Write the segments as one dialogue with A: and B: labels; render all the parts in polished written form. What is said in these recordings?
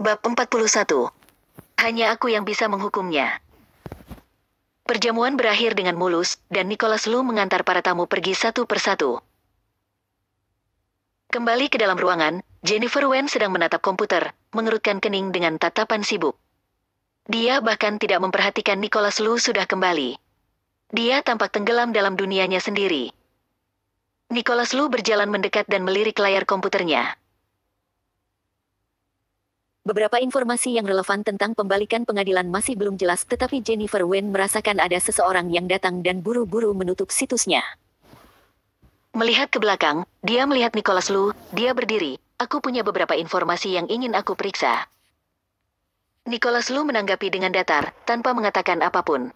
A: Bab 41. Hanya aku yang bisa menghukumnya. Perjamuan berakhir dengan mulus, dan Nicholas Lu mengantar para tamu pergi satu persatu. Kembali ke dalam ruangan, Jennifer Wen sedang menatap komputer, mengerutkan kening dengan tatapan sibuk. Dia bahkan tidak memperhatikan Nicholas Lu sudah kembali. Dia tampak tenggelam dalam dunianya sendiri. Nicholas Lu berjalan mendekat dan melirik layar komputernya.
B: Beberapa informasi yang relevan tentang pembalikan pengadilan masih belum jelas, tetapi Jennifer Wen merasakan ada seseorang yang datang dan buru-buru menutup situsnya.
A: Melihat ke belakang, dia melihat Nicholas Lu. Dia berdiri. Aku punya beberapa informasi yang ingin aku periksa. Nicholas Lu menanggapi dengan datar, tanpa mengatakan apapun.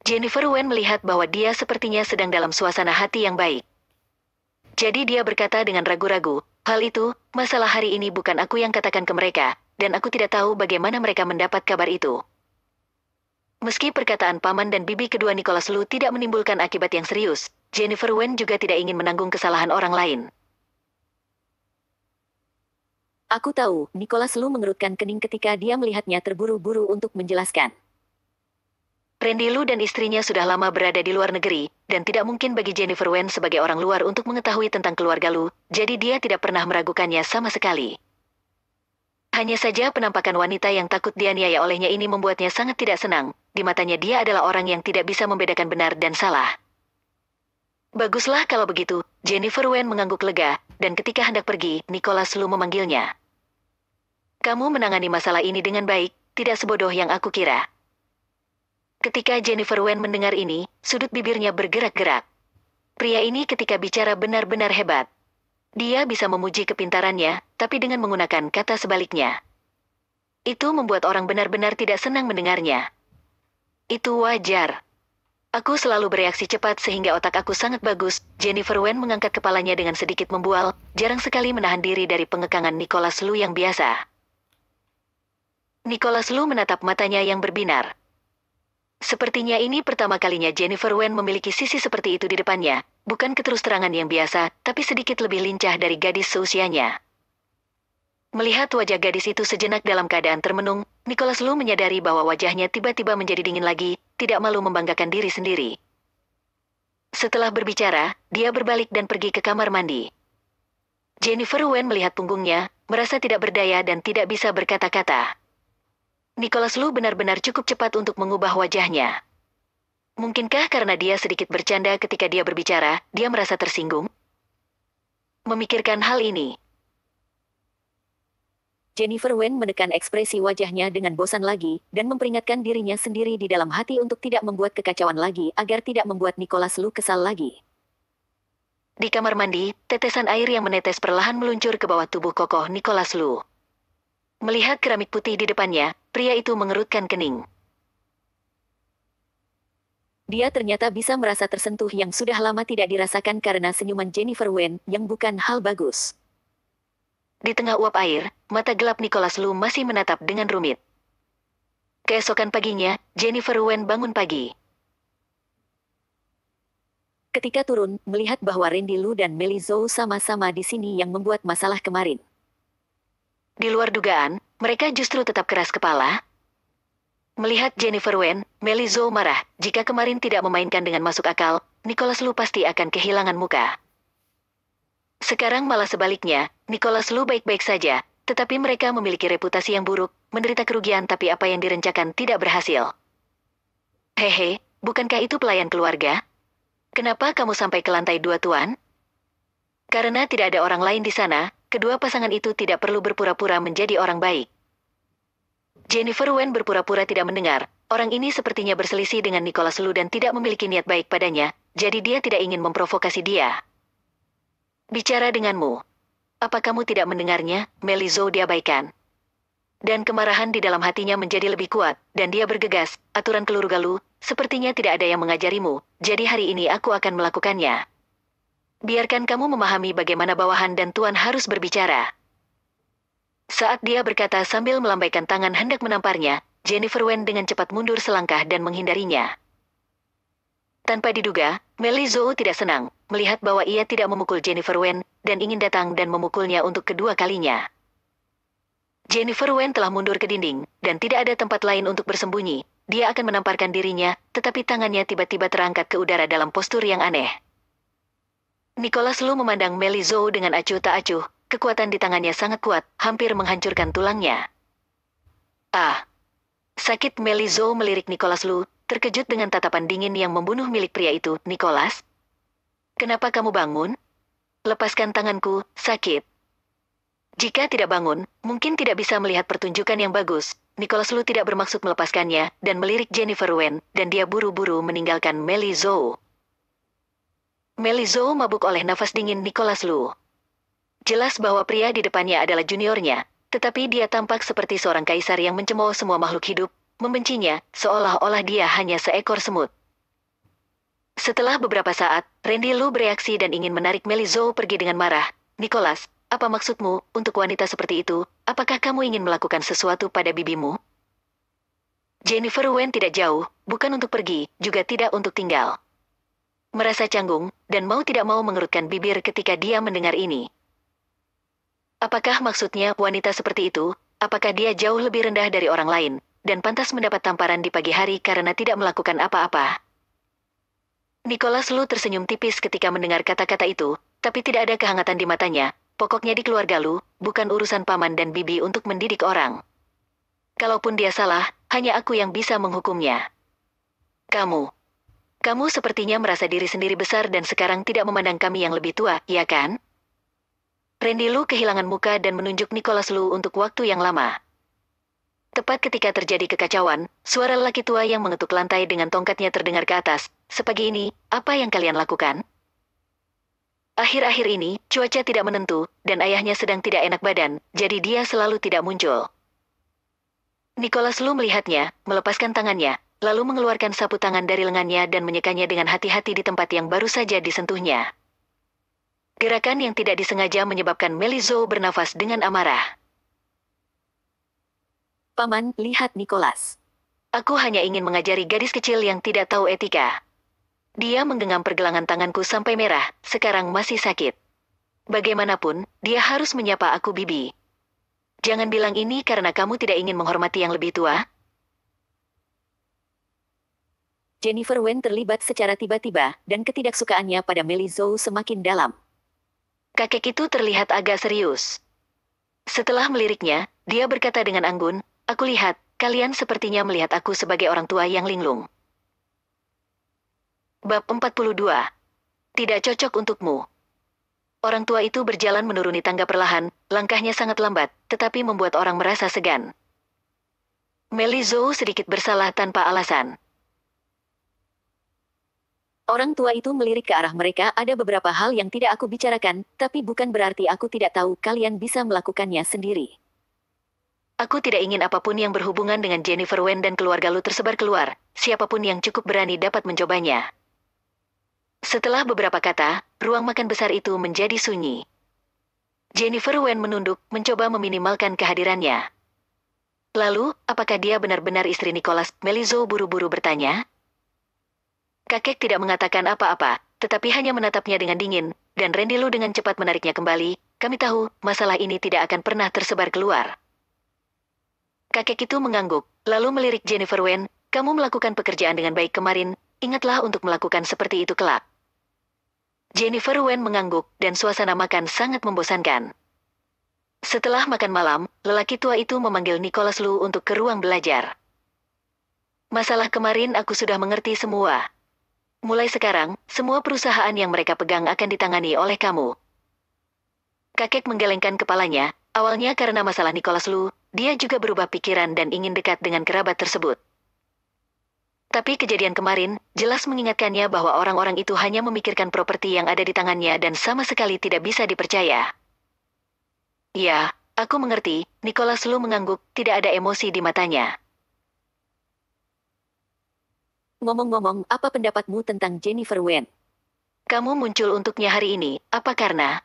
A: Jennifer Wen melihat bahwa dia sepertinya sedang dalam suasana hati yang baik. Jadi dia berkata dengan ragu-ragu, hal itu, masalah hari ini bukan aku yang katakan ke mereka, dan aku tidak tahu bagaimana mereka mendapat kabar itu. Meski perkataan paman dan bibi kedua Nicholas Lu tidak menimbulkan akibat yang serius, Jennifer Wen juga tidak ingin menanggung kesalahan orang lain.
B: Aku tahu, Nicholas Lu mengerutkan kening ketika dia melihatnya terburu-buru untuk menjelaskan.
A: Randy Lu dan istrinya sudah lama berada di luar negeri, dan tidak mungkin bagi Jennifer Wen sebagai orang luar untuk mengetahui tentang keluarga Lu, jadi dia tidak pernah meragukannya sama sekali. Hanya saja penampakan wanita yang takut dianiaya olehnya ini membuatnya sangat tidak senang. Di matanya dia adalah orang yang tidak bisa membedakan benar dan salah. Baguslah kalau begitu, Jennifer Wen mengangguk lega, dan ketika hendak pergi, Nicholas Lu memanggilnya. Kamu menangani masalah ini dengan baik, tidak sebodoh yang aku kira. Ketika Jennifer Wen mendengar ini, sudut bibirnya bergerak-gerak. Pria ini ketika bicara benar-benar hebat. Dia bisa memuji kepintarannya, tapi dengan menggunakan kata sebaliknya. Itu membuat orang benar-benar tidak senang mendengarnya. Itu wajar. Aku selalu bereaksi cepat sehingga otak aku sangat bagus. Jennifer Wen mengangkat kepalanya dengan sedikit membual, jarang sekali menahan diri dari pengekangan Nicholas Lu yang biasa. Nicholas Lu menatap matanya yang berbinar. Sepertinya ini pertama kalinya Jennifer Wen memiliki sisi seperti itu di depannya, bukan keterus-terangan yang biasa, tapi sedikit lebih lincah dari gadis seusianya. Melihat wajah gadis itu sejenak dalam keadaan termenung, Nicholas Lu menyadari bahwa wajahnya tiba-tiba menjadi dingin lagi, tidak malu membanggakan diri sendiri. Setelah berbicara, dia berbalik dan pergi ke kamar mandi. Jennifer Wen melihat punggungnya, merasa tidak berdaya dan tidak bisa berkata-kata. Nicholas Lu benar-benar cukup cepat untuk mengubah wajahnya. Mungkinkah karena dia sedikit bercanda ketika dia berbicara, dia merasa tersinggung? Memikirkan hal ini,
B: Jennifer Wen menekan ekspresi wajahnya dengan bosan lagi, dan memperingatkan dirinya sendiri di dalam hati untuk tidak membuat kekacauan lagi agar tidak membuat Nicholas Lu kesal lagi.
A: di kamar mandi, tetesan air yang menetes perlahan meluncur ke bawah tubuh kokoh Nicholas Lu. Melihat keramik putih di depannya, pria itu mengerutkan kening.
B: Dia ternyata bisa merasa tersentuh yang sudah lama tidak dirasakan karena senyuman Jennifer Wen, yang bukan hal bagus.
A: Di tengah uap air, mata gelap Nicholas Lu masih menatap dengan rumit. Keesokan paginya, Jennifer Wen bangun pagi.
B: Ketika turun, melihat bahwa Randy Lu dan Meli Zhou sama-sama di sini yang membuat masalah kemarin.
A: Di luar dugaan, mereka justru tetap keras kepala. Melihat Jennifer Wen, Meli Zhou marah. Jika kemarin tidak memainkan dengan masuk akal, Nicholas Lu pasti akan kehilangan muka. Sekarang malah sebaliknya, Nicholas Lu baik-baik saja, tetapi mereka memiliki reputasi yang buruk, menderita kerugian tapi apa yang direncanakan tidak berhasil. Hehe, bukankah itu pelayan keluarga? Kenapa kamu sampai ke lantai 2, Tuan? Karena tidak ada orang lain di sana, kedua pasangan itu tidak perlu berpura-pura menjadi orang baik. Jennifer Wen berpura-pura tidak mendengar. Orang ini sepertinya berselisih dengan Nicholas Lu dan tidak memiliki niat baik padanya, jadi dia tidak ingin memprovokasi dia. Bicara denganmu. Apa kamu tidak mendengarnya? Meli Zhou diabaikan. Dan kemarahan di dalam hatinya menjadi lebih kuat, dan dia bergegas, aturan keluarga Lu, sepertinya tidak ada yang mengajarimu, jadi hari ini aku akan melakukannya. Biarkan kamu memahami bagaimana bawahan dan tuan harus berbicara. Saat dia berkata sambil melambaikan tangan hendak menamparnya, Jennifer Wen dengan cepat mundur selangkah dan menghindarinya. Tanpa diduga, Meli Zhou tidak senang, melihat bahwa ia tidak memukul Jennifer Wen, dan ingin datang dan memukulnya untuk kedua kalinya. Jennifer Wen telah mundur ke dinding, dan tidak ada tempat lain untuk bersembunyi. Dia akan menamparkan dirinya, tetapi tangannya tiba-tiba terangkat ke udara dalam postur yang aneh. Nicholas Lu memandang Meli Zhou dengan acuh tak acuh. Kekuatan di tangannya sangat kuat, hampir menghancurkan tulangnya. Ah! Sakit. Meli Zhou melirik Nicholas Lu, terkejut dengan tatapan dingin yang membunuh milik pria itu. Nicholas? Kenapa kamu bangun? Lepaskan tanganku, sakit. Jika tidak bangun, mungkin tidak bisa melihat pertunjukan yang bagus. Nicholas Lu tidak bermaksud melepaskannya, dan melirik Jennifer Wen, dan dia buru-buru meninggalkan Meli Zhou. Meli Zhou mabuk oleh nafas dingin Nicholas Lu. Jelas bahwa pria di depannya adalah juniornya, tetapi dia tampak seperti seorang kaisar yang mencemooh semua makhluk hidup, membencinya, seolah-olah dia hanya seekor semut. Setelah beberapa saat, Randy Lu bereaksi dan ingin menarik Meli Zhou pergi dengan marah. Nicholas, apa maksudmu, untuk wanita seperti itu, apakah kamu ingin melakukan sesuatu pada bibimu? Jennifer Wen tidak jauh, bukan untuk pergi, juga tidak untuk tinggal. Merasa canggung, dan mau tidak mau mengerutkan bibir ketika dia mendengar ini. Apakah maksudnya wanita seperti itu? Apakah dia jauh lebih rendah dari orang lain, dan pantas mendapat tamparan di pagi hari karena tidak melakukan apa-apa? Nicholas Lu tersenyum tipis ketika mendengar kata-kata itu, tapi tidak ada kehangatan di matanya. Pokoknya di keluarga Lu, bukan urusan paman dan bibi untuk mendidik orang. Kalaupun dia salah, hanya aku yang bisa menghukumnya. Kamu sepertinya merasa diri sendiri besar dan sekarang tidak memandang kami yang lebih tua, ya kan? Randy Lu kehilangan muka dan menunjuk Nicholas Lu untuk waktu yang lama. Tepat ketika terjadi kekacauan, suara lelaki tua yang mengetuk lantai dengan tongkatnya terdengar ke atas. Sepagi ini, apa yang kalian lakukan? Akhir-akhir ini, cuaca tidak menentu, dan ayahnya sedang tidak enak badan, jadi dia selalu tidak muncul. Nicholas Lu melihatnya, melepaskan tangannya, lalu mengeluarkan sapu tangan dari lengannya dan menyekanya dengan hati-hati di tempat yang baru saja disentuhnya. Gerakan yang tidak disengaja menyebabkan Meli Zhou bernafas dengan amarah.
B: Paman, lihat Nicholas.
A: Aku hanya ingin mengajari gadis kecil yang tidak tahu etika. Dia menggenggam pergelangan tanganku sampai merah, sekarang masih sakit. Bagaimanapun, dia harus menyapa aku bibi. Jangan bilang ini karena kamu tidak ingin menghormati yang lebih tua.
B: Jennifer Wen terlibat secara tiba-tiba, dan ketidaksukaannya pada Meli Zhou semakin dalam.
A: Kakek itu terlihat agak serius. Setelah meliriknya, dia berkata dengan anggun, "Aku lihat, kalian sepertinya melihat aku sebagai orang tua yang linglung." Bab 42. Tidak cocok untukmu. Orang tua itu berjalan menuruni tangga perlahan, langkahnya sangat lambat, tetapi membuat orang merasa segan. Meli Zhou sedikit bersalah tanpa alasan.
B: Orang tua itu melirik ke arah mereka. Ada beberapa hal yang tidak aku bicarakan, tapi bukan berarti aku tidak tahu kalian bisa melakukannya sendiri.
A: Aku tidak ingin apapun yang berhubungan dengan Jennifer Wen dan keluarga Lu tersebar keluar. Siapapun yang cukup berani dapat mencobanya. Setelah beberapa kata, ruang makan besar itu menjadi sunyi. Jennifer Wen menunduk, mencoba meminimalkan kehadirannya. Lalu, apakah dia benar-benar istri Nicholas? Meli Zhou buru-buru bertanya. Kakek tidak mengatakan apa-apa, tetapi hanya menatapnya dengan dingin, dan Randy Lu dengan cepat menariknya kembali. Kami tahu, masalah ini tidak akan pernah tersebar keluar. Kakek itu mengangguk, lalu melirik Jennifer Wen, kamu melakukan pekerjaan dengan baik kemarin, ingatlah untuk melakukan seperti itu kelak. Jennifer Wen mengangguk, dan suasana makan sangat membosankan. Setelah makan malam, lelaki tua itu memanggil Nicholas Lu untuk ke ruang belajar. Masalah kemarin aku sudah mengerti semua. Mulai sekarang, semua perusahaan yang mereka pegang akan ditangani oleh kamu. Kakek menggelengkan kepalanya, awalnya karena masalah Nicholas Lu, dia juga berubah pikiran dan ingin dekat dengan kerabat tersebut. Tapi kejadian kemarin, jelas mengingatkannya bahwa orang-orang itu hanya memikirkan properti yang ada di tangannya dan sama sekali tidak bisa dipercaya. Ya, aku mengerti, Nicholas Lu mengangguk, tidak ada emosi di matanya.
B: Ngomong-ngomong, apa pendapatmu tentang Jennifer Wen?
A: Kamu muncul untuknya hari ini, apa karena?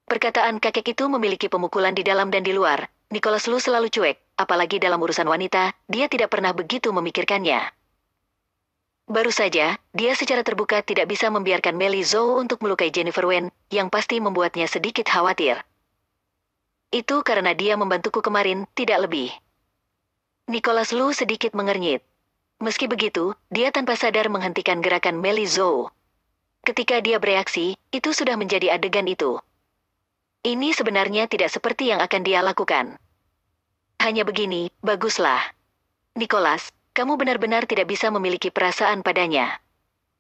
A: Perkataan kakek itu memiliki pemukulan di dalam dan di luar. Nicholas Lu selalu cuek, apalagi dalam urusan wanita, dia tidak pernah begitu memikirkannya. Baru saja, dia secara terbuka tidak bisa membiarkan Meli Zhou untuk melukai Jennifer Wen, yang pasti membuatnya sedikit khawatir. Itu karena dia membantuku kemarin, tidak lebih. Nicholas Lu sedikit mengernyit. Meski begitu, dia tanpa sadar menghentikan gerakan Melizou. Ketika dia bereaksi, itu sudah menjadi adegan itu. Ini sebenarnya tidak seperti yang akan dia lakukan. Hanya begini, baguslah. Nicholas, kamu benar-benar tidak bisa memiliki perasaan padanya.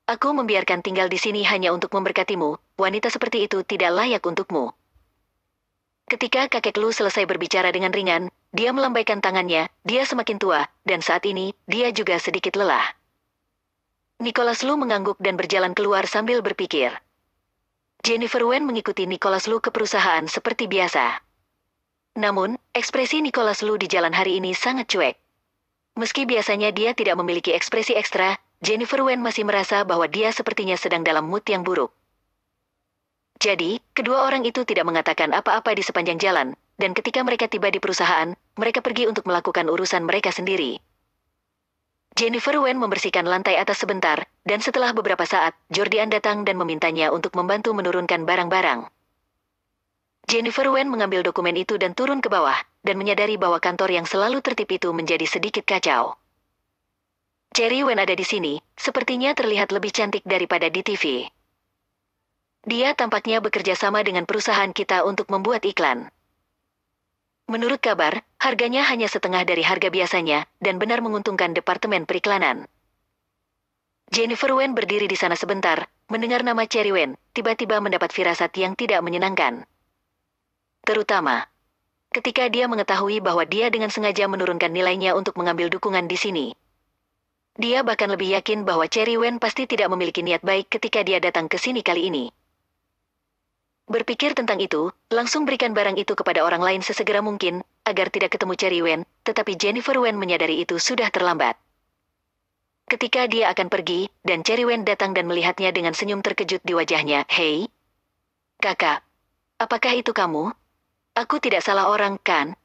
A: Aku membiarkan tinggal di sini hanya untuk memberkatimu, wanita seperti itu tidak layak untukmu. Ketika kakek Lu selesai berbicara dengan ringan, dia melambaikan tangannya, dia semakin tua, dan saat ini, dia juga sedikit lelah. Nicholas Lu mengangguk dan berjalan keluar sambil berpikir. Jennifer Wen mengikuti Nicholas Lu ke perusahaan seperti biasa. Namun, ekspresi Nicholas Lu di jalan hari ini sangat cuek. Meski biasanya dia tidak memiliki ekspresi ekstra, Jennifer Wen masih merasa bahwa dia sepertinya sedang dalam mood yang buruk. Jadi, kedua orang itu tidak mengatakan apa-apa di sepanjang jalan, dan ketika mereka tiba di perusahaan, mereka pergi untuk melakukan urusan mereka sendiri. Jennifer Wen membersihkan lantai atas sebentar, dan setelah beberapa saat, Jordian datang dan memintanya untuk membantu menurunkan barang-barang. Jennifer Wen mengambil dokumen itu dan turun ke bawah, dan menyadari bahwa kantor yang selalu tertib itu menjadi sedikit kacau. Cherry Wen ada di sini, sepertinya terlihat lebih cantik daripada di TV. Dia tampaknya bekerja sama dengan perusahaan kita untuk membuat iklan. Menurut kabar, harganya hanya setengah dari harga biasanya, dan benar menguntungkan departemen periklanan. Jennifer Wen berdiri di sana sebentar, mendengar nama Cherry Wen, tiba-tiba mendapat firasat yang tidak menyenangkan. Terutama, ketika dia mengetahui bahwa dia dengan sengaja menurunkan nilainya untuk mengambil dukungan di sini. Dia bahkan lebih yakin bahwa Cherry Wen pasti tidak memiliki niat baik ketika dia datang ke sini kali ini. Berpikir tentang itu, langsung berikan barang itu kepada orang lain sesegera mungkin, agar tidak ketemu Cherry Wen, tetapi Jennifer Wen menyadari itu sudah terlambat. Ketika dia akan pergi, dan Cherry Wen datang dan melihatnya dengan senyum terkejut di wajahnya, "Hei, kakak, apakah itu kamu? Aku tidak salah orang, kan?"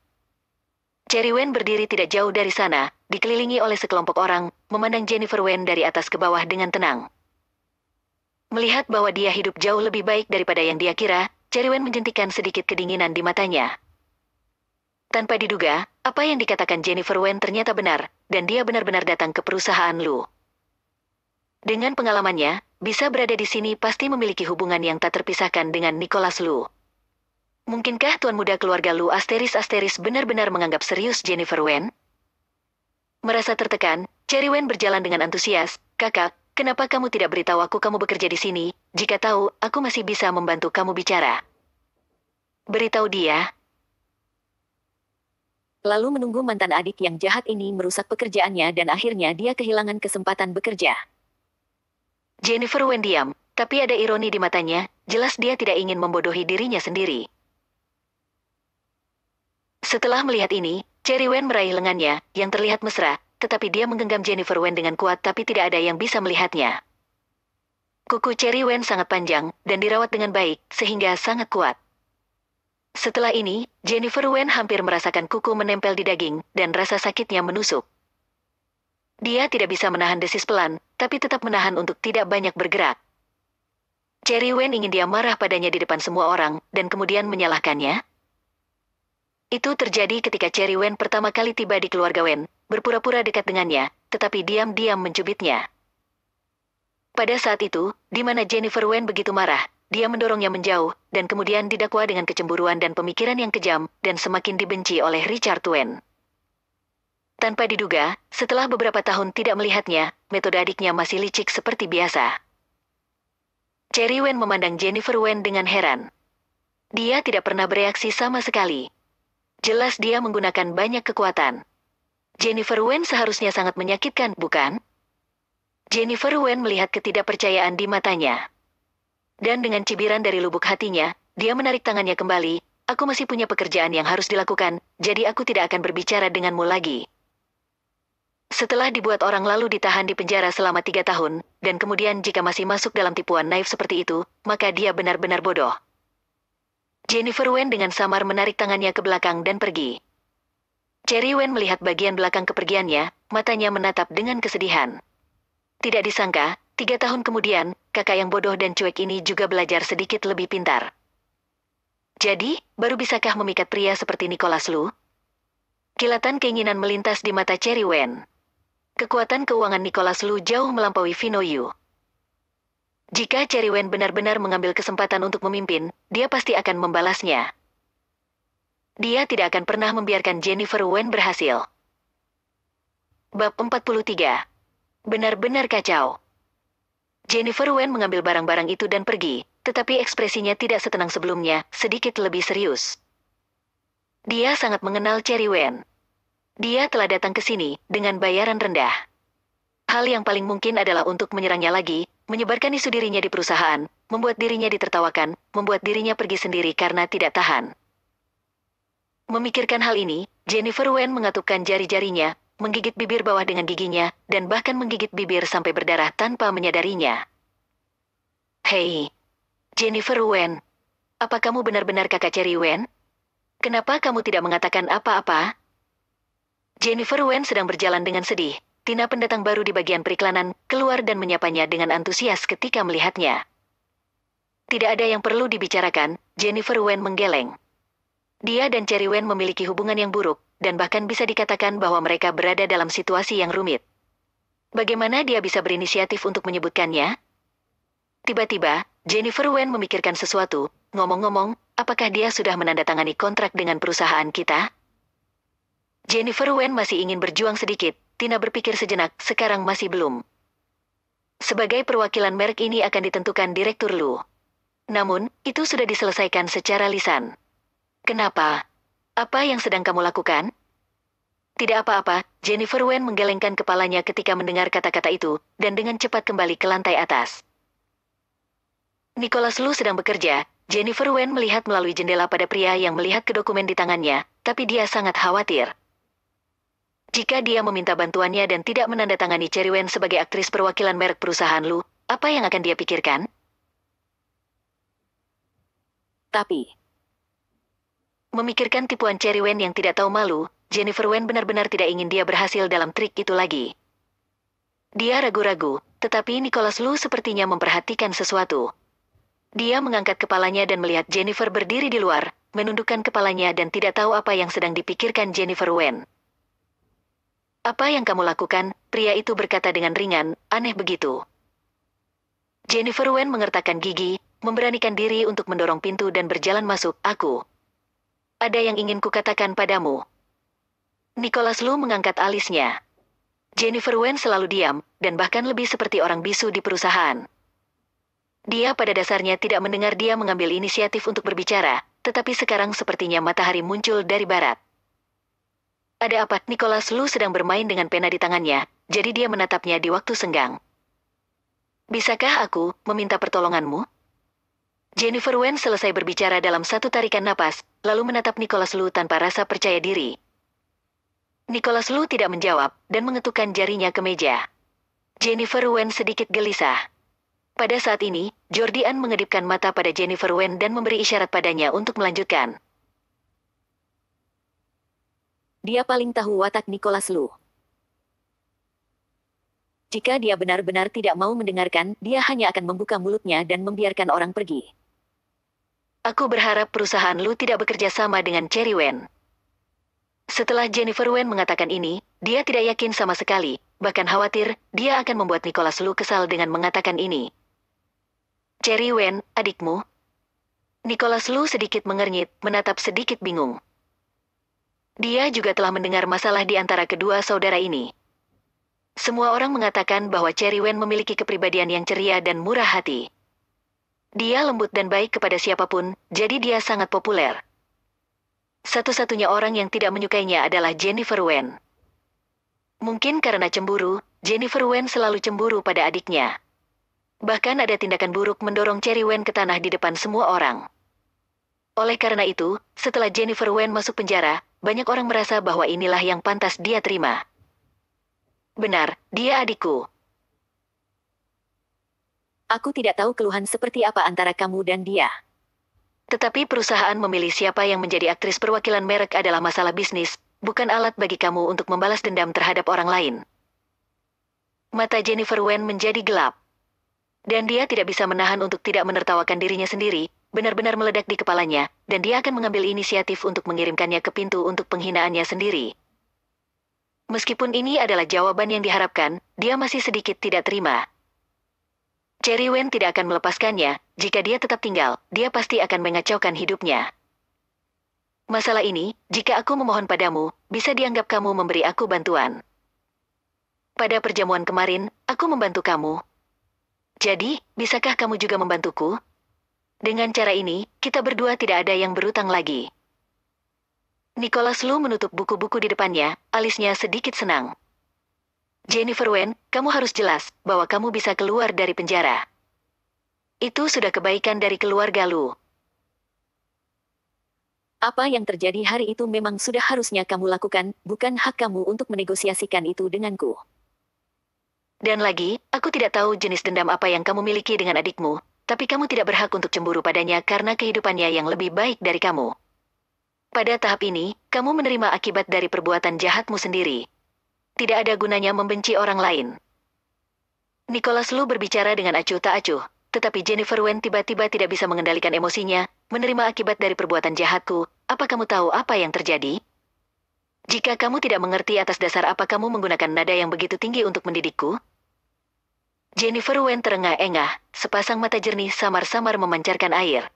A: Cherry Wen berdiri tidak jauh dari sana, dikelilingi oleh sekelompok orang, memandang Jennifer Wen dari atas ke bawah dengan tenang. Melihat bahwa dia hidup jauh lebih baik daripada yang dia kira, Cherry Wen menjentikan sedikit kedinginan di matanya. Tanpa diduga, apa yang dikatakan Jennifer Wen ternyata benar, dan dia benar-benar datang ke perusahaan Lu. Dengan pengalamannya, bisa berada di sini pasti memiliki hubungan yang tak terpisahkan dengan Nicholas Lu. Mungkinkah tuan muda keluarga Lu ** benar-benar menganggap serius Jennifer Wen? Merasa tertekan, Cherry Wen berjalan dengan antusias, "Kakak, kenapa kamu tidak beritahu aku kamu bekerja di sini? Jika tahu, aku masih bisa membantu kamu bicara." Beritahu dia.
B: Lalu menunggu mantan adik yang jahat ini merusak pekerjaannya dan akhirnya dia kehilangan kesempatan bekerja.
A: Jennifer Wen diam, tapi ada ironi di matanya, jelas dia tidak ingin membodohi dirinya sendiri. Setelah melihat ini, Cherry Wen meraih lengannya, yang terlihat mesra, tetapi dia menggenggam Jennifer Wen dengan kuat tapi tidak ada yang bisa melihatnya. Kuku Cherry Wen sangat panjang, dan dirawat dengan baik, sehingga sangat kuat. Setelah ini, Jennifer Wen hampir merasakan kuku menempel di daging, dan rasa sakitnya menusuk. Dia tidak bisa menahan desis pelan, tapi tetap menahan untuk tidak banyak bergerak. Cherry Wen ingin dia marah padanya di depan semua orang, dan kemudian menyalahkannya. Itu terjadi ketika Cherry Wen pertama kali tiba di keluarga Wen, berpura-pura dekat dengannya, tetapi diam-diam mencubitnya. Pada saat itu, di mana Jennifer Wen begitu marah, dia mendorongnya menjauh, dan kemudian didakwa dengan kecemburuan dan pemikiran yang kejam, dan semakin dibenci oleh Richard Wen. Tanpa diduga, setelah beberapa tahun tidak melihatnya, metode adiknya masih licik seperti biasa. Cherry Wen memandang Jennifer Wen dengan heran. Dia tidak pernah bereaksi sama sekali. Jelas dia menggunakan banyak kekuatan. Jennifer Wen seharusnya sangat menyakitkan, bukan? Jennifer Wen melihat ketidakpercayaan di matanya. Dan dengan cibiran dari lubuk hatinya, dia menarik tangannya kembali, "Aku masih punya pekerjaan yang harus dilakukan, jadi aku tidak akan berbicara denganmu lagi." Setelah dibuat orang lalu ditahan di penjara selama 3 tahun, dan kemudian jika masih masuk dalam tipuan naif seperti itu, maka dia benar-benar bodoh. Jennifer Wen dengan samar menarik tangannya ke belakang dan pergi. Cherry Wen melihat bagian belakang kepergiannya, matanya menatap dengan kesedihan. Tidak disangka, 3 tahun kemudian, kakak yang bodoh dan cuek ini juga belajar sedikit lebih pintar. Jadi, baru bisakah memikat pria seperti Nicholas Lu? Kilatan keinginan melintas di mata Cherry Wen. Kekuatan keuangan Nicholas Lu jauh melampaui Vino Yu. Jika Cherry Wen benar-benar mengambil kesempatan untuk memimpin, dia pasti akan membalasnya. Dia tidak akan pernah membiarkan Jennifer Wen berhasil. Bab 43. Benar-benar kacau. Jennifer Wen mengambil barang-barang itu dan pergi, tetapi ekspresinya tidak setenang sebelumnya, sedikit lebih serius. Dia sangat mengenal Cherry Wen. Dia telah datang ke sini dengan bayaran rendah. Hal yang paling mungkin adalah untuk menyerangnya lagi, menyebarkan isu dirinya di perusahaan, membuat dirinya ditertawakan, membuat dirinya pergi sendiri karena tidak tahan. Memikirkan hal ini, Jennifer Wen mengatupkan jari-jarinya, menggigit bibir bawah dengan giginya, dan bahkan menggigit bibir sampai berdarah tanpa menyadarinya. Hei, Jennifer Wen, apa kamu benar-benar kakak Cherry Wen? Kenapa kamu tidak mengatakan apa-apa? Jennifer Wen sedang berjalan dengan sedih. Tina pendatang baru di bagian periklanan keluar dan menyapanya dengan antusias ketika melihatnya. Tidak ada yang perlu dibicarakan, Jennifer Wen menggeleng. Dia dan Cherry Wen memiliki hubungan yang buruk, dan bahkan bisa dikatakan bahwa mereka berada dalam situasi yang rumit. Bagaimana dia bisa berinisiatif untuk menyebutkannya? Tiba-tiba, Jennifer Wen memikirkan sesuatu. Ngomong-ngomong, apakah dia sudah menandatangani kontrak dengan perusahaan kita? Jennifer Wen masih ingin berjuang sedikit. Tina berpikir sejenak, sekarang masih belum. Sebagai perwakilan merek ini akan ditentukan Direktur Lu. Namun, itu sudah diselesaikan secara lisan. Kenapa? Apa yang sedang kamu lakukan? Tidak apa-apa, Jennifer Wen menggelengkan kepalanya ketika mendengar kata-kata itu, dan dengan cepat kembali ke lantai atas. Nicholas Lu sedang bekerja. Jennifer Wen melihat melalui jendela pada pria yang melihat ke dokumen di tangannya, tapi dia sangat khawatir. Jika dia meminta bantuannya dan tidak menandatangani Cherry Wen sebagai aktris perwakilan merek perusahaan Lu, apa yang akan dia pikirkan?
B: Tapi,
A: memikirkan tipuan Cherry Wen yang tidak tahu malu, Jennifer Wen benar-benar tidak ingin dia berhasil dalam trik itu lagi. Dia ragu-ragu, tetapi Nicholas Lu sepertinya memperhatikan sesuatu. Dia mengangkat kepalanya dan melihat Jennifer berdiri di luar, menundukkan kepalanya dan tidak tahu apa yang sedang dipikirkan Jennifer Wen. Apa yang kamu lakukan? Pria itu berkata dengan ringan, aneh begitu. Jennifer Wen mengertakkan gigi, memberanikan diri untuk mendorong pintu dan berjalan masuk. Aku. Ada yang ingin kukatakan padamu. Nicholas Lu mengangkat alisnya. Jennifer Wen selalu diam, dan bahkan lebih seperti orang bisu di perusahaan. Dia pada dasarnya tidak mendengar dia mengambil inisiatif untuk berbicara, tetapi sekarang sepertinya matahari muncul dari barat. Ada apa? Nicholas Lu sedang bermain dengan pena di tangannya, jadi dia menatapnya di waktu senggang. Bisakah aku meminta pertolonganmu? Jennifer Wen selesai berbicara dalam satu tarikan napas, lalu menatap Nicholas Lu tanpa rasa percaya diri. Nicholas Lu tidak menjawab, dan mengetukkan jarinya ke meja. Jennifer Wen sedikit gelisah. Pada saat ini, Jordian mengedipkan mata pada Jennifer Wen dan memberi isyarat padanya untuk melanjutkan.
B: dia paling tahu watak Nicholas Lu. Jika dia benar-benar tidak mau mendengarkan, dia hanya akan membuka mulutnya dan membiarkan orang pergi.
A: Aku berharap perusahaan Lu tidak bekerja sama dengan Cherry Wen. Setelah Jennifer Wen mengatakan ini, dia tidak yakin sama sekali, bahkan khawatir, dia akan membuat Nicholas Lu kesal dengan mengatakan ini. Cherry Wen, adikmu? Nicholas Lu sedikit mengernyit, menatap sedikit bingung. Dia juga telah mendengar masalah di antara kedua saudara ini. Semua orang mengatakan bahwa Cherry Wen memiliki kepribadian yang ceria dan murah hati. Dia lembut dan baik kepada siapapun, jadi dia sangat populer. Satu-satunya orang yang tidak menyukainya adalah Jennifer Wen. Mungkin karena cemburu, Jennifer Wen selalu cemburu pada adiknya. Bahkan ada tindakan buruk mendorong Cherry Wen ke tanah di depan semua orang. Oleh karena itu, setelah Jennifer Wen masuk penjara, banyak orang merasa bahwa inilah yang pantas dia terima. Benar, dia adikku.
B: Aku tidak tahu keluhan seperti apa antara kamu dan dia.
A: Tetapi perusahaan memilih siapa yang menjadi aktris perwakilan merek adalah masalah bisnis, bukan alat bagi kamu untuk membalas dendam terhadap orang lain. Mata Jennifer Wen menjadi gelap. Dan dia tidak bisa menahan untuk tidak menertawakan dirinya sendiri, benar-benar meledak di kepalanya, dan dia akan mengambil inisiatif untuk mengirimkannya ke pintu untuk penghinaannya sendiri. Meskipun ini adalah jawaban yang diharapkan, dia masih sedikit tidak terima. Cherry Wen tidak akan melepaskannya, jika dia tetap tinggal, dia pasti akan mengacaukan hidupnya. Masalah ini, jika aku memohon padamu, bisa dianggap kamu memberi aku bantuan. Pada perjamuan kemarin, aku membantu kamu. Jadi, bisakah kamu juga membantuku? Dengan cara ini, kita berdua tidak ada yang berutang lagi. Nicholas Lu menutup buku-buku di depannya, alisnya sedikit senang. Jennifer Wen, kamu harus jelas bahwa kamu bisa keluar dari penjara. Itu sudah kebaikan dari keluarga Lu.
B: Apa yang terjadi hari itu memang sudah harusnya kamu lakukan, bukan hak kamu untuk menegosiasikan itu denganku.
A: Dan lagi, aku tidak tahu jenis dendam apa yang kamu miliki dengan adikmu, tapi kamu tidak berhak untuk cemburu padanya karena kehidupannya yang lebih baik dari kamu. Pada tahap ini, kamu menerima akibat dari perbuatan jahatmu sendiri. Tidak ada gunanya membenci orang lain. Nicholas Lu berbicara dengan acuh tak acuh, tetapi Jennifer Wen tiba-tiba tidak bisa mengendalikan emosinya, menerima akibat dari perbuatan jahatku. Apa kamu tahu apa yang terjadi? Jika kamu tidak mengerti atas dasar apa kamu menggunakan nada yang begitu tinggi untuk mendidikku? Jennifer Wen terengah-engah, sepasang mata jernih samar-samar memancarkan air.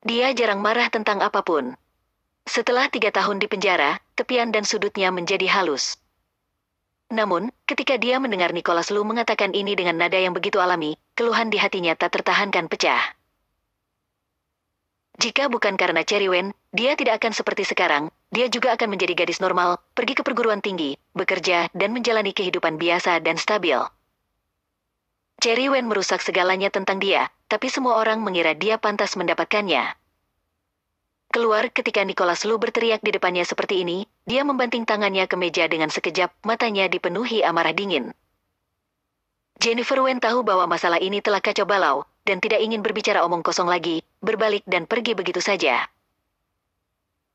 A: Dia jarang marah tentang apapun. Setelah 3 tahun di penjara, tepian dan sudutnya menjadi halus. Namun, ketika dia mendengar Nicholas Lu mengatakan ini dengan nada yang begitu alami, keluhan di hatinya tak tertahankan pecah. Jika bukan karena Cherry Wen, dia tidak akan seperti sekarang. Dia juga akan menjadi gadis normal, pergi ke perguruan tinggi, bekerja, dan menjalani kehidupan biasa dan stabil. Cherry Wen merusak segalanya tentang dia, tapi semua orang mengira dia pantas mendapatkannya. Keluar ketika Nicholas Lu berteriak di depannya seperti ini, dia membanting tangannya ke meja dengan sekejap, matanya dipenuhi amarah dingin. Jennifer Wen tahu bahwa masalah ini telah kacau balau, dan tidak ingin berbicara omong kosong lagi, berbalik dan pergi begitu saja.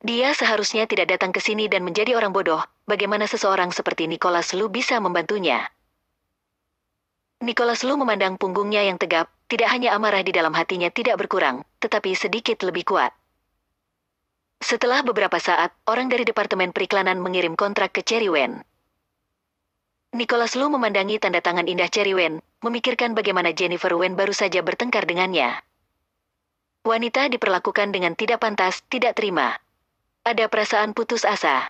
A: Dia seharusnya tidak datang ke sini dan menjadi orang bodoh, bagaimana seseorang seperti Nicholas Lu bisa membantunya. Nicholas Lu memandang punggungnya yang tegap, tidak hanya amarah di dalam hatinya tidak berkurang, tetapi sedikit lebih kuat. Setelah beberapa saat, orang dari Departemen Periklanan mengirim kontrak ke Cherry Wen. Nicholas Lu memandangi tanda tangan indah Cherry Wen, memikirkan bagaimana Jennifer Wen baru saja bertengkar dengannya. Wanita diperlakukan dengan tidak pantas, tidak terima. Ada perasaan putus asa.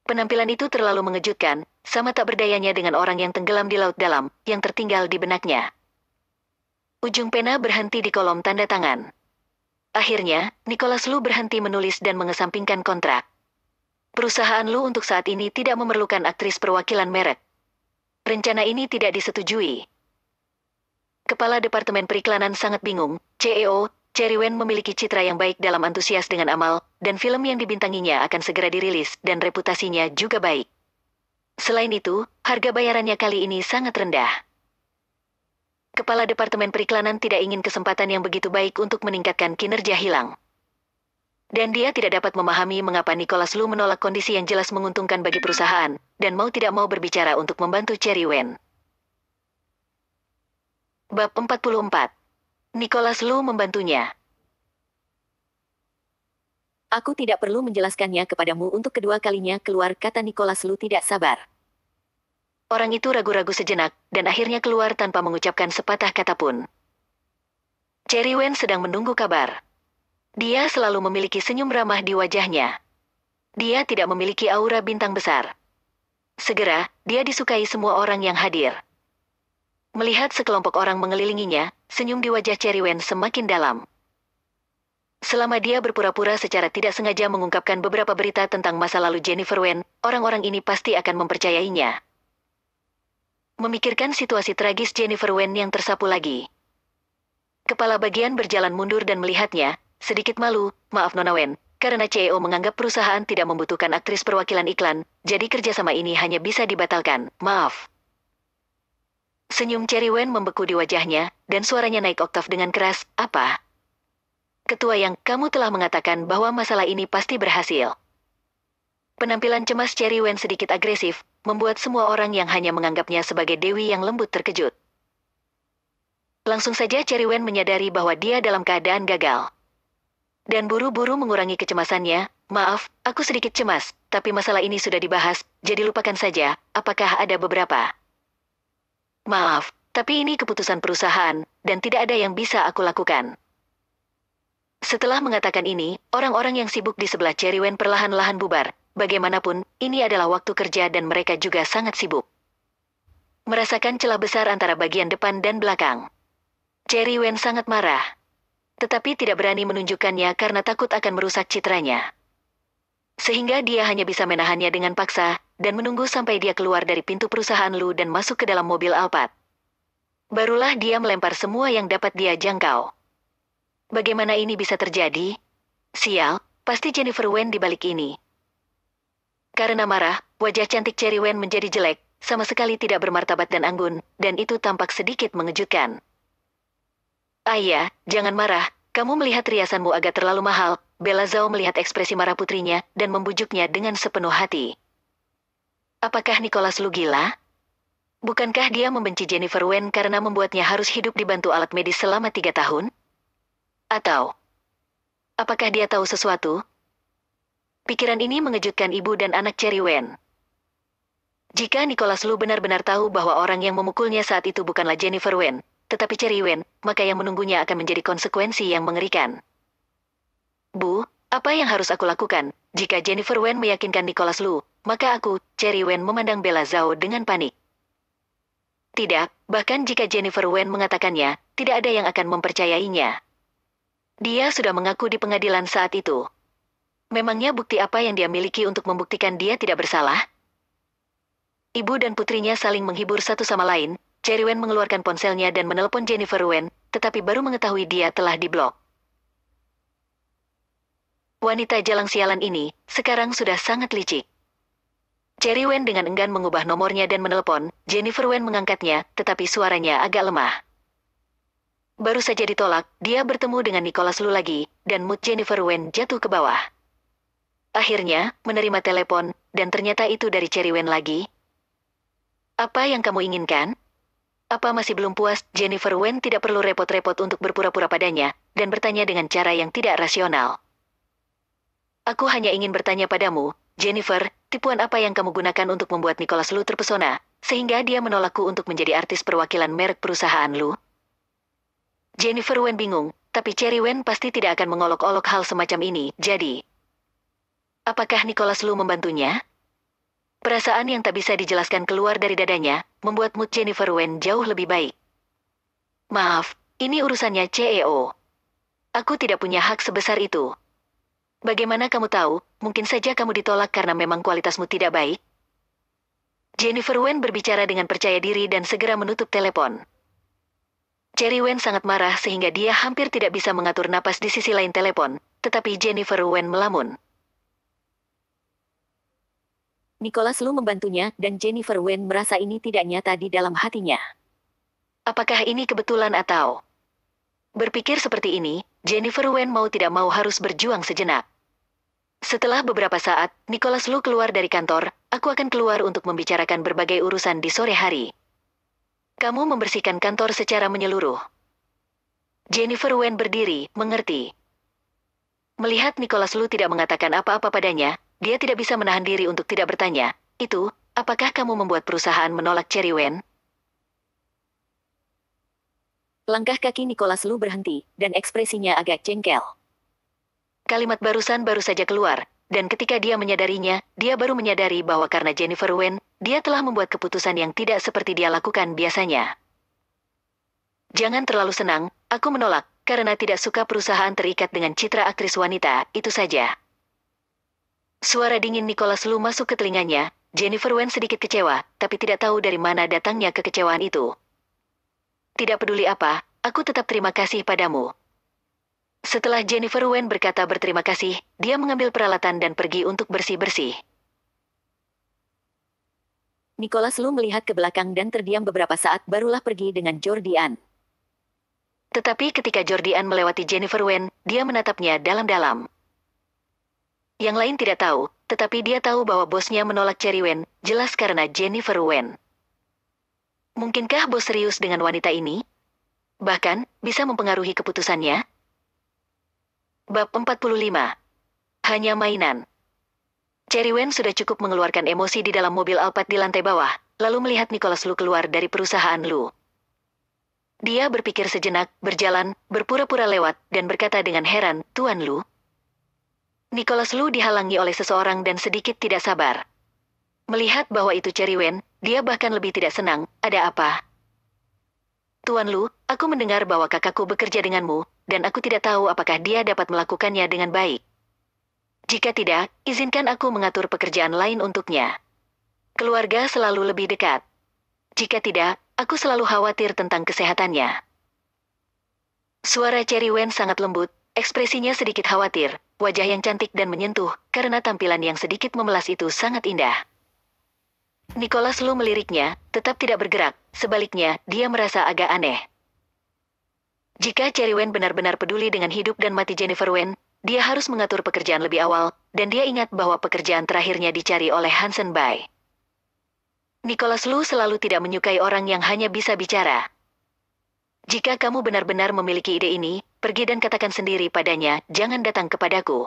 A: Penampilan itu terlalu mengejutkan, sama tak berdayanya dengan orang yang tenggelam di laut dalam, yang tertinggal di benaknya. Ujung pena berhenti di kolom tanda tangan. Akhirnya, Nicholas Lu berhenti menulis dan mengesampingkan kontrak. Perusahaan Lu untuk saat ini tidak memerlukan aktris perwakilan merek. Rencana ini tidak disetujui. Kepala Departemen Periklanan sangat bingung. CEO, Cherry Wen memiliki citra yang baik dalam antusias dengan amal, dan film yang dibintanginya akan segera dirilis, dan reputasinya juga baik. Selain itu, harga bayarannya kali ini sangat rendah. Kepala Departemen Periklanan tidak ingin kesempatan yang begitu baik untuk meningkatkan kinerja hilang. Dan dia tidak dapat memahami mengapa Nicholas Lu menolak kondisi yang jelas menguntungkan bagi perusahaan, dan mau tidak mau berbicara untuk membantu Cherry Wen. Bab 44. Nicholas Lu membantunya.
B: Aku tidak perlu menjelaskannya kepadamu untuk kedua kalinya keluar, kata Nicholas Lu tidak sabar.
A: Orang itu ragu-ragu sejenak, dan akhirnya keluar tanpa mengucapkan sepatah kata pun. Cherry Wen sedang menunggu kabar. Dia selalu memiliki senyum ramah di wajahnya. Dia tidak memiliki aura bintang besar. Segera, dia disukai semua orang yang hadir. Melihat sekelompok orang mengelilinginya, senyum di wajah Cherry Wen semakin dalam. Selama dia berpura-pura secara tidak sengaja mengungkapkan beberapa berita tentang masa lalu Jennifer Wen, orang-orang ini pasti akan mempercayainya. Memikirkan situasi tragis Jennifer Wen yang tersapu lagi. Kepala bagian berjalan mundur dan melihatnya, sedikit malu, maaf Nona Wen, karena CEO menganggap perusahaan tidak membutuhkan aktris perwakilan iklan, jadi kerjasama ini hanya bisa dibatalkan, maaf. Senyum Cherry Wen membeku di wajahnya, dan suaranya naik oktav dengan keras, apa? Ketua Yang, kamu telah mengatakan bahwa masalah ini pasti berhasil. Penampilan cemas Cherry Wen sedikit agresif, membuat semua orang yang hanya menganggapnya sebagai dewi yang lembut terkejut. Langsung saja Cherry Wen menyadari bahwa dia dalam keadaan gagal. Dan buru-buru mengurangi kecemasannya. Maaf, aku sedikit cemas, tapi masalah ini sudah dibahas, jadi lupakan saja. Apakah ada beberapa? Maaf, tapi ini keputusan perusahaan, dan tidak ada yang bisa aku lakukan. Setelah mengatakan ini, orang-orang yang sibuk di sebelah Cherry Wen perlahan-lahan bubar. Bagaimanapun, ini adalah waktu kerja dan mereka juga sangat sibuk. Merasakan celah besar antara bagian depan dan belakang. Cherry Wen sangat marah. Tetapi tidak berani menunjukkannya karena takut akan merusak citranya. Sehingga dia hanya bisa menahannya dengan paksa, dan menunggu sampai dia keluar dari pintu perusahaan Lu dan masuk ke dalam mobil Alphard. Barulah dia melempar semua yang dapat dia jangkau. Bagaimana ini bisa terjadi? Sial, pasti Jennifer Wen di balik ini. Karena marah, wajah cantik Cherry Wen menjadi jelek, sama sekali tidak bermartabat dan anggun, dan itu tampak sedikit mengejutkan. Ayah, jangan marah, kamu melihat riasanmu agak terlalu mahal. Bella Zhao melihat ekspresi marah putrinya, dan membujuknya dengan sepenuh hati. Apakah Nicholas Lu gila? Bukankah dia membenci Jennifer Wen karena membuatnya harus hidup dibantu alat medis selama 3 tahun? Atau, apakah dia tahu sesuatu? Pikiran ini mengejutkan ibu dan anak Cherry Wen. Jika Nicholas Lu benar-benar tahu bahwa orang yang memukulnya saat itu bukanlah Jennifer Wen, tetapi Cherry Wen, maka yang menunggunya akan menjadi konsekuensi yang mengerikan. Bu, apa yang harus aku lakukan? Jika Jennifer Wen meyakinkan Nicholas Lu, maka aku, Cherry Wen memandang Bella Zhao dengan panik. Tidak, bahkan jika Jennifer Wen mengatakannya, tidak ada yang akan mempercayainya. Dia sudah mengaku di pengadilan saat itu. Memangnya bukti apa yang dia miliki untuk membuktikan dia tidak bersalah? Ibu dan putrinya saling menghibur satu sama lain. Cherry Wen mengeluarkan ponselnya dan menelpon Jennifer Wen, tetapi baru mengetahui dia telah diblok. Wanita jalang sialan ini, sekarang sudah sangat licik. Cherry Wen dengan enggan mengubah nomornya dan menelpon. Jennifer Wen mengangkatnya, tetapi suaranya agak lemah. Baru saja ditolak, dia bertemu dengan Nicholas Lu lagi, dan mood Jennifer Wen jatuh ke bawah. Akhirnya, menerima telepon, dan ternyata itu dari Cherry Wen lagi. Apa yang kamu inginkan? Apa masih belum puas? Jennifer Wen tidak perlu repot-repot untuk berpura-pura padanya, dan bertanya dengan cara yang tidak rasional. Aku hanya ingin bertanya padamu, Jennifer, tipuan apa yang kamu gunakan untuk membuat Nicholas Lu terpesona, sehingga dia menolakku untuk menjadi artis perwakilan merek perusahaan Lu? Jennifer Wen bingung, tapi Cherry Wen pasti tidak akan mengolok-olok hal semacam ini, jadi... Apakah Nicholas Lu membantunya? Perasaan yang tak bisa dijelaskan keluar dari dadanya, membuat mood Jennifer Wen jauh lebih baik. Maaf, ini urusannya CEO. Aku tidak punya hak sebesar itu. Bagaimana kamu tahu, mungkin saja kamu ditolak karena memang kualitasmu tidak baik? Jennifer Wen berbicara dengan percaya diri dan segera menutup telepon. Cherry Wen sangat marah sehingga dia hampir tidak bisa mengatur napas di sisi lain telepon, tetapi Jennifer Wen melamun.
B: Nicholas Lu membantunya, dan Jennifer Wen merasa ini tidak nyata di dalam hatinya.
A: Apakah ini kebetulan atau... Berpikir seperti ini, Jennifer Wen mau tidak mau harus berjuang sejenak. Setelah beberapa saat, Nicholas Lu keluar dari kantor. Aku akan keluar untuk membicarakan berbagai urusan di sore hari. Kamu membersihkan kantor secara menyeluruh. Jennifer Wen berdiri, mengerti. Melihat Nicholas Lu tidak mengatakan apa-apa padanya, dia tidak bisa menahan diri untuk tidak bertanya, itu, apakah kamu membuat perusahaan menolak Cherry Wen?
B: Langkah kaki Nicholas Lu berhenti, dan ekspresinya agak jengkel.
A: Kalimat barusan baru saja keluar, dan ketika dia menyadarinya, dia baru menyadari bahwa karena Jennifer Wen, dia telah membuat keputusan yang tidak seperti dia lakukan biasanya. Jangan terlalu senang, aku menolak, karena tidak suka perusahaan terikat dengan citra aktris wanita, itu saja. Suara dingin Nicholas Lu masuk ke telinganya. Jennifer Wen sedikit kecewa, tapi tidak tahu dari mana datangnya kekecewaan itu. Tidak peduli apa, aku tetap terima kasih padamu. Setelah Jennifer Wen berkata berterima kasih, dia mengambil peralatan dan pergi untuk bersih-bersih.
B: Nicholas Lu melihat ke belakang dan terdiam beberapa saat barulah pergi dengan Jordian.
A: Tetapi ketika Jordian melewati Jennifer Wen, dia menatapnya dalam-dalam. Yang lain tidak tahu, tetapi dia tahu bahwa bosnya menolak Cherry Wen, jelas karena Jennifer Wen. Mungkinkah bos serius dengan wanita ini? bahkan bisa mempengaruhi keputusannya. Bab 45. Hanya mainan. Cherry Wen sudah cukup mengeluarkan emosi di dalam mobil Alphard di lantai bawah, lalu melihat Nicholas Lu keluar dari perusahaan Lu. Dia berpikir sejenak, berjalan, berpura-pura lewat, dan berkata dengan heran, "Tuan Lu." Nicholas Lu dihalangi oleh seseorang dan sedikit tidak sabar. Melihat bahwa itu Cherry Wen, dia bahkan lebih tidak senang. "Ada apa?" "Tuan Lu, aku mendengar bahwa kakakku bekerja denganmu, dan aku tidak tahu apakah dia dapat melakukannya dengan baik. Jika tidak, izinkan aku mengatur pekerjaan lain untuknya. Keluarga selalu lebih dekat. Jika tidak, aku selalu khawatir tentang kesehatannya." Suara Cherry Wen sangat lembut, ekspresinya sedikit khawatir, wajah yang cantik dan menyentuh, karena tampilan yang sedikit memelas itu sangat indah. Nicholas Lu meliriknya, tetap tidak bergerak, sebaliknya, dia merasa agak aneh. Jika Cherry Wen benar-benar peduli dengan hidup dan mati Jennifer Wen, dia harus mengatur pekerjaan lebih awal, dan dia ingat bahwa pekerjaan terakhirnya dicari oleh Hansen Bai. Nicholas Lu selalu tidak menyukai orang yang hanya bisa bicara. "Jika kamu benar-benar memiliki ide ini, pergi dan katakan sendiri padanya, jangan datang kepadaku."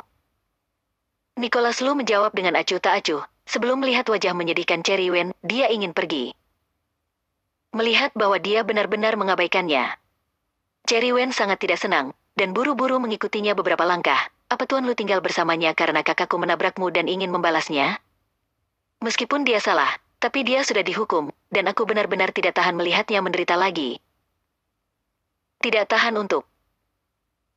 A: Nicholas Lu menjawab dengan acuh tak acuh. Sebelum melihat wajah menyedihkan Cherry Wen, dia ingin pergi. Melihat bahwa dia benar-benar mengabaikannya, Cherry Wen sangat tidak senang, dan buru-buru mengikutinya beberapa langkah. "Apa Tuan Lu tinggal bersamanya karena kakakku menabrakmu dan ingin membalasnya?" Meskipun dia salah, tapi dia sudah dihukum, dan aku benar-benar tidak tahan melihatnya menderita lagi. Tidak tahan untuk.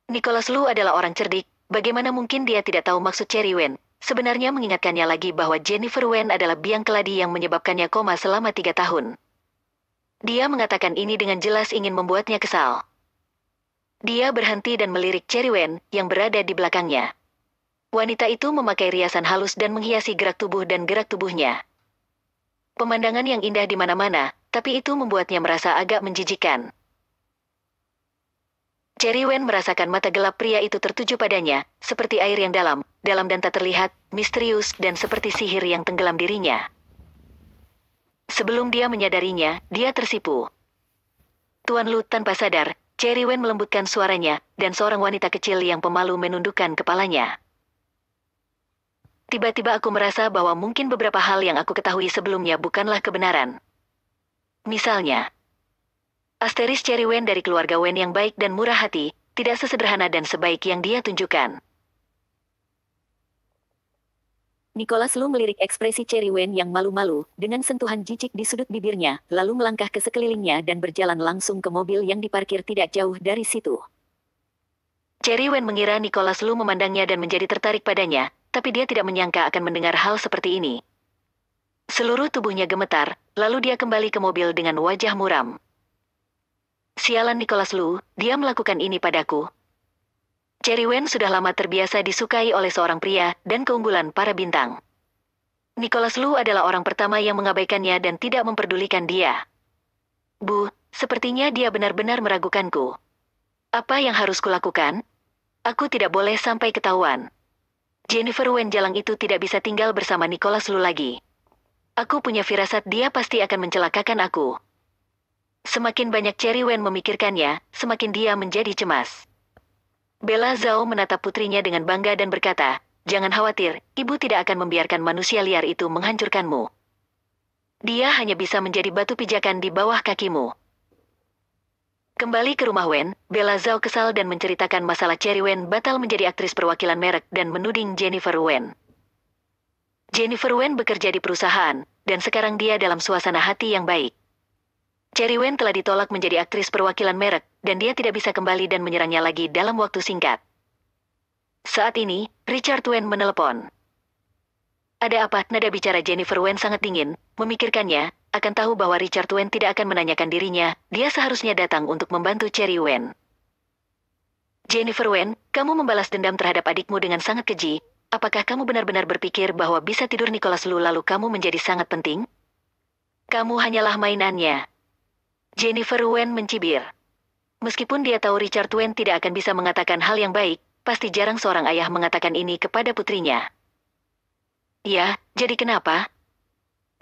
A: Nicholas Lu adalah orang cerdik, bagaimana mungkin dia tidak tahu maksud Cherry Wen? Sebenarnya mengingatkannya lagi bahwa Jennifer Wen adalah biang keladi yang menyebabkannya koma selama 3 tahun. Dia mengatakan ini dengan jelas ingin membuatnya kesal. Dia berhenti dan melirik Cherry Wen, yang berada di belakangnya. Wanita itu memakai riasan halus dan menghiasi gerak tubuh dan gerak tubuhnya. Pemandangan yang indah di mana-mana, tapi itu membuatnya merasa agak menjijikkan. Cherry Wen merasakan mata gelap pria itu tertuju padanya, seperti air yang dalam dan tak terlihat, misterius dan seperti sihir yang tenggelam dirinya. Sebelum dia menyadarinya, dia tersipu. "Tuan Lu," tanpa sadar, Cherry Wen melembutkan suaranya, dan seorang wanita kecil yang pemalu menundukkan kepalanya. "Tiba-tiba aku merasa bahwa mungkin beberapa hal yang aku ketahui sebelumnya bukanlah kebenaran. Misalnya, asteris Cherry Wen dari keluarga Wen yang baik dan murah hati, tidak sesederhana dan sebaik yang dia tunjukkan."
B: Nicholas Lu melirik ekspresi Cherry Wen yang malu-malu, dengan sentuhan jijik di sudut bibirnya, lalu melangkah ke sekelilingnya dan berjalan langsung ke mobil yang diparkir tidak jauh dari situ.
A: Cherry Wen mengira Nicholas Lu memandangnya dan menjadi tertarik padanya, tapi dia tidak menyangka akan mendengar hal seperti ini. Seluruh tubuhnya gemetar, lalu dia kembali ke mobil dengan wajah muram. "Sialan Nicholas Lu, dia melakukan ini padaku." Cherry Wen sudah lama terbiasa disukai oleh seorang pria, dan keunggulan para bintang. Nicholas Lu adalah orang pertama yang mengabaikannya dan tidak memperdulikan dia. "Bu, sepertinya dia benar-benar meragukanku. Apa yang harus kulakukan? Aku tidak boleh sampai ketahuan. Jennifer Wen Jalang itu tidak bisa tinggal bersama Nicholas Lu lagi. Aku punya firasat dia pasti akan mencelakakan aku." Semakin banyak Cherry Wen memikirkannya, semakin dia menjadi cemas. Bella Zhao menatap putrinya dengan bangga dan berkata, "Jangan khawatir, ibu tidak akan membiarkan manusia liar itu menghancurkanmu. Dia hanya bisa menjadi batu pijakan di bawah kakimu." Kembali ke rumah Wen, Bella Zhao kesal dan menceritakan masalah Cherry Wen batal menjadi aktris perwakilan merek dan menuding Jennifer Wen. Jennifer Wen bekerja di perusahaan, dan sekarang dia dalam suasana hati yang baik. Cherry Wen telah ditolak menjadi aktris perwakilan merek, dan dia tidak bisa kembali dan menyerangnya lagi dalam waktu singkat. Saat ini, Richard Wen menelepon. "Ada apa?" Nada bicara Jennifer Wen sangat dingin. Memikirkannya, akan tahu bahwa Richard Wen tidak akan menanyakan dirinya, dia seharusnya datang untuk membantu Cherry Wen. "Jennifer Wen, kamu membalas dendam terhadap adikmu dengan sangat keji. Apakah kamu benar-benar berpikir bahwa bisa tidur Nicholas Lu lalu kamu menjadi sangat penting? Kamu hanyalah mainannya." Jennifer Wen mencibir. Meskipun dia tahu Richard Wen tidak akan bisa mengatakan hal yang baik, pasti jarang seorang ayah mengatakan ini kepada putrinya. "Ya, jadi kenapa?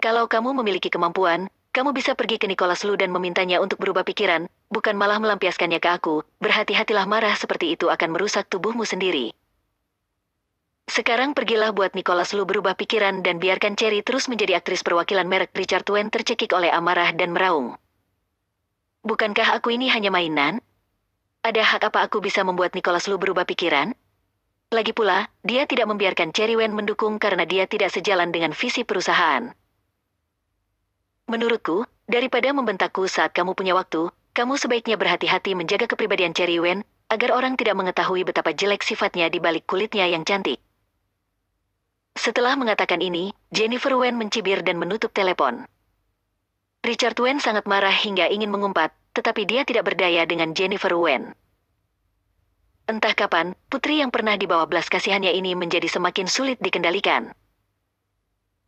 A: Kalau kamu memiliki kemampuan, kamu bisa pergi ke Nicholas Lu dan memintanya untuk berubah pikiran, bukan malah melampiaskannya ke aku. Berhati-hatilah, marah seperti itu akan merusak tubuhmu sendiri. Sekarang pergilah buat Nicholas Lu berubah pikiran dan biarkan Cherry terus menjadi aktris perwakilan merek. Richard Wen tercekik oleh amarah dan meraung. Bukankah aku ini hanya mainan? Ada hak apa aku bisa membuat Nicholas Lu berubah pikiran? Lagi pula, dia tidak membiarkan Cherry Wen mendukung karena dia tidak sejalan dengan visi perusahaan. Menurutku, daripada membentakku saat kamu punya waktu, kamu sebaiknya berhati-hati menjaga kepribadian Cherry Wen, agar orang tidak mengetahui betapa jelek sifatnya di balik kulitnya yang cantik. Setelah mengatakan ini, Jennifer Wen mencibir dan menutup telepon. Richard Wen sangat marah hingga ingin mengumpat, tetapi dia tidak berdaya dengan Jennifer Wen. Entah kapan, putri yang pernah dibawa belas kasihannya ini menjadi semakin sulit dikendalikan.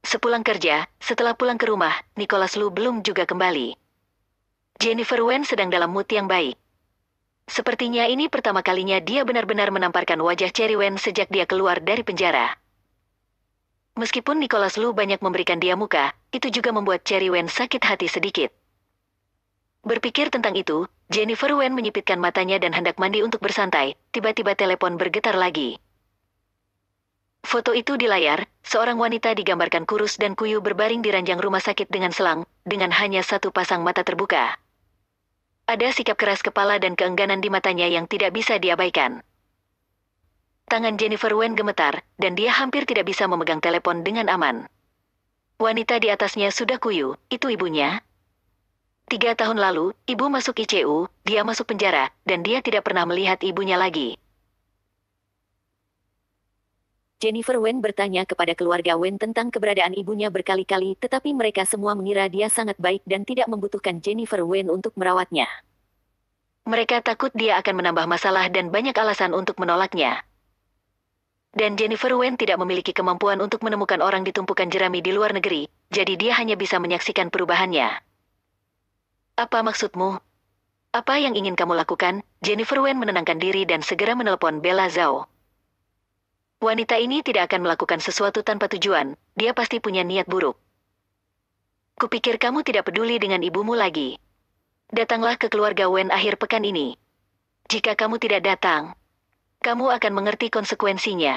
A: Sepulang kerja, setelah pulang ke rumah, Nicholas Lu belum juga kembali. Jennifer Wen sedang dalam mood yang baik. Sepertinya ini pertama kalinya dia benar-benar menamparkan wajah Cherry Wen sejak dia keluar dari penjara. Meskipun Nicholas Lu banyak memberikan dia muka, itu juga membuat Cherry Wen sakit hati sedikit. Berpikir tentang itu, Jennifer Wen menyipitkan matanya dan hendak mandi untuk bersantai, tiba-tiba telepon bergetar lagi. Foto itu di layar, seorang wanita digambarkan kurus dan kuyu berbaring di ranjang rumah sakit dengan selang, dengan hanya satu pasang mata terbuka. Ada sikap keras kepala dan keengganan di matanya yang tidak bisa diabaikan. Tangan Jennifer Wen gemetar, dan dia hampir tidak bisa memegang telepon dengan aman. Wanita di atasnya sudah kuyu, itu ibunya. 3 tahun lalu, ibu masuk ICU, dia masuk penjara, dan dia tidak pernah melihat ibunya lagi.
B: Jennifer Wen bertanya kepada keluarga Wen tentang keberadaan ibunya berkali-kali, tetapi mereka semua mengira dia sangat baik dan tidak membutuhkan Jennifer Wen untuk merawatnya.
A: Mereka takut dia akan menambah masalah dan banyak alasan untuk menolaknya. Dan Jennifer Wen tidak memiliki kemampuan untuk menemukan orang di tumpukan jerami di luar negeri, jadi dia hanya bisa menyaksikan perubahannya. Apa maksudmu? Apa yang ingin kamu lakukan? Jennifer Wen menenangkan diri dan segera menelepon Bella Zhao. Wanita ini tidak akan melakukan sesuatu tanpa tujuan, dia pasti punya niat buruk. Kupikir kamu tidak peduli dengan ibumu lagi. Datanglah ke keluarga Wen akhir pekan ini. Jika kamu tidak datang, kamu akan mengerti konsekuensinya.